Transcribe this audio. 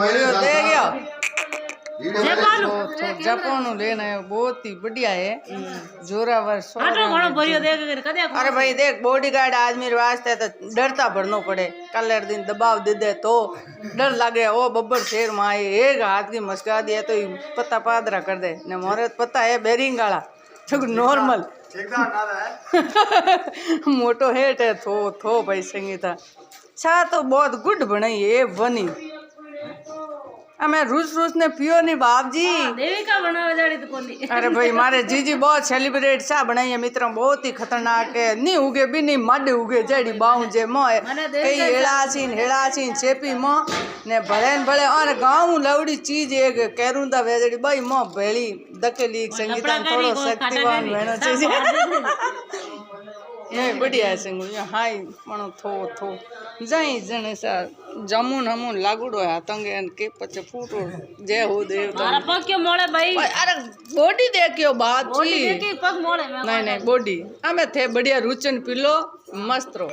Video दे गया Japan लेना है बहुत ही बढ़िया है जोरावर अरे भाई देख बॉडीगार्ड आदमी वास्ते तो डरता भरनो पड़े कलर दिन दबाव दे दे तो डर लगे ओ बब्बर शेर माए एक हाथ की मस्का दिया तो पत्ता पादरा कर दे ने मोरे पता है बेरिंग गाला नॉर्मल मोटो हेट है थो भाई संगीता छा तो बहुत गुड बनाई है बनी मैं रूस ने पियो नहीं बाप जी देविका बनावे जाड़ी तो कोनी अरे भाई मारे जीजी बहुत सेलिब्रेट सा बनाई है मित्रों बहुत ही खतरनाक है नहीं उगे भी नहीं माडे उगे जड़ी बाऊ जे मो कई हेड़ासीन चेपी मो ने भले और गाँव लवड़ी चीज एक केरुंदा वेजड़ी भाई मो भेली दकेली संगीता थोड़ो शक्तिवान वेणो चीज नहीं बढ़िया है सिंगू हाई मणो थो जाई जने सा जामुन हमून लागुडो है तंगे के पचे फूटो जे हो देव मारा पग क्यों मोड़े भाई अरे बॉडी देखियो बात बॉडी देखी पग मोड़े नहीं बॉडी हमें थे बढ़िया रुचन पिलो मस्त रो।